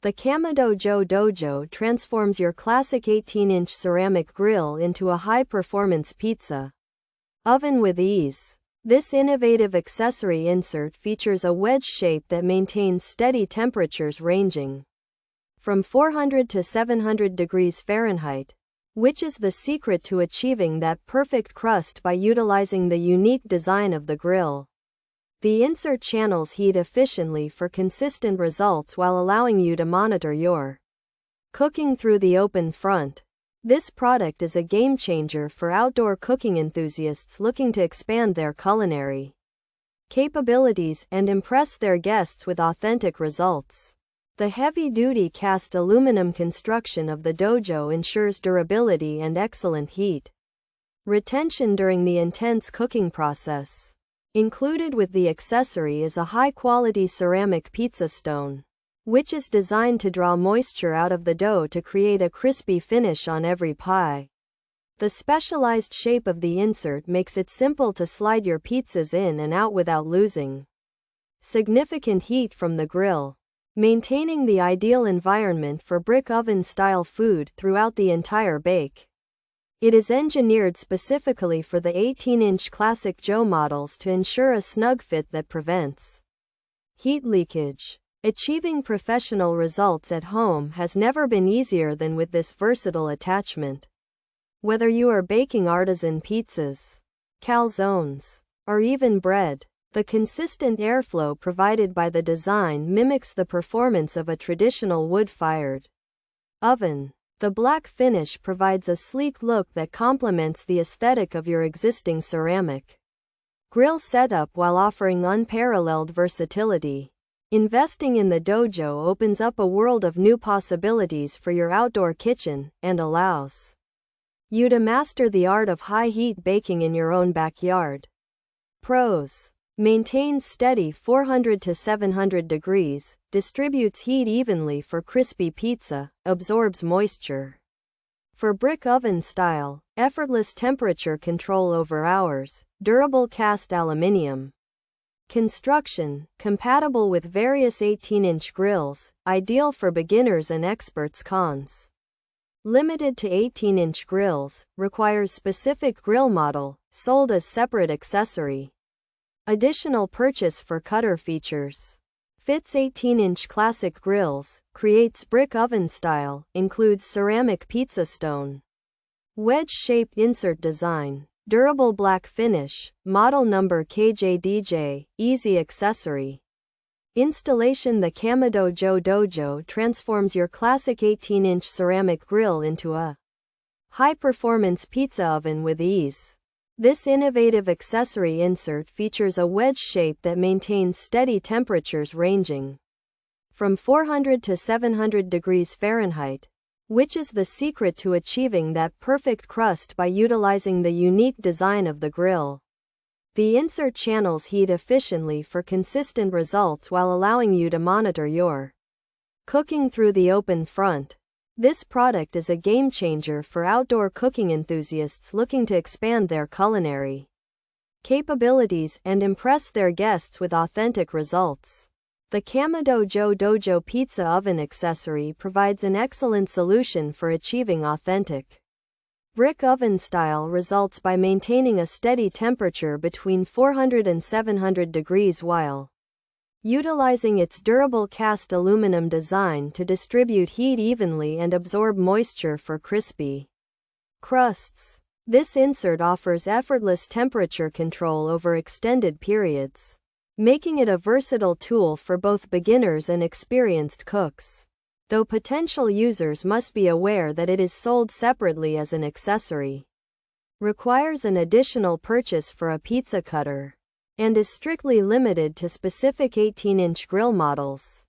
The Kamado Joe DoJoe transforms your classic 18-inch ceramic grill into a high-performance pizza oven with ease. This innovative accessory insert features a wedge shape that maintains steady temperatures ranging from 400 to 700 degrees Fahrenheit, which is the secret to achieving that perfect crust by utilizing the unique design of the grill. The insert channels heat efficiently for consistent results while allowing you to monitor your cooking through the open front. This product is a game changer for outdoor cooking enthusiasts looking to expand their culinary capabilities and impress their guests with authentic results. The heavy-duty cast aluminum construction of the DoJoe ensures durability and excellent heat retention during the intense cooking process. Included with the accessory is a high-quality ceramic pizza stone, which is designed to draw moisture out of the dough to create a crispy finish on every pie. The specialized shape of the insert makes it simple to slide your pizzas in and out without losing significant heat from the grill, maintaining the ideal environment for brick oven-style food throughout the entire bake. It is engineered specifically for the 18-inch Classic Joe models to ensure a snug fit that prevents heat leakage. Achieving professional results at home has never been easier than with this versatile attachment. Whether you are baking artisan pizzas, calzones, or even bread, the consistent airflow provided by the design mimics the performance of a traditional wood-fired oven. The black finish provides a sleek look that complements the aesthetic of your existing ceramic grill setup while offering unparalleled versatility. Investing in the DoJoe opens up a world of new possibilities for your outdoor kitchen and allows you to master the art of high-heat baking in your own backyard. Pros: maintains steady 400 to 700 degrees, distributes heat evenly for crispy pizza, absorbs moisture for brick oven style, effortless temperature control over hours, durable cast aluminum construction, compatible with various 18-inch grills, ideal for beginners and experts. Cons: limited to 18-inch grills, requires specific grill model, sold as separate accessory. Additional purchase for cutter features. Fits 18-inch classic grills, creates brick oven style, includes ceramic pizza stone. Wedge-shaped insert design, durable black finish, model number KJDJ, easy accessory. Installation: the Kamado Joe DoJoe transforms your classic 18-inch ceramic grill into a high-performance pizza oven with ease. This innovative accessory insert features a wedge shape that maintains steady temperatures ranging from 400 to 700 degrees Fahrenheit, which is the secret to achieving that perfect crust by utilizing the unique design of the grill. The insert channels heat efficiently for consistent results while allowing you to monitor your cooking through the open front. This product is a game changer for outdoor cooking enthusiasts looking to expand their culinary capabilities and impress their guests with authentic results. The Kamado Joe DoJoe pizza oven accessory provides an excellent solution for achieving authentic brick oven style results by maintaining a steady temperature between 400 and 700 degrees while utilizing its durable cast aluminum design to distribute heat evenly and absorb moisture for crispy crusts. This insert offers effortless temperature control over extended periods, making it a versatile tool for both beginners and experienced cooks. Though potential users must be aware that it is sold separately as an accessory, requires an additional purchase for a pizza cutter, and is strictly limited to specific 18-inch grill models.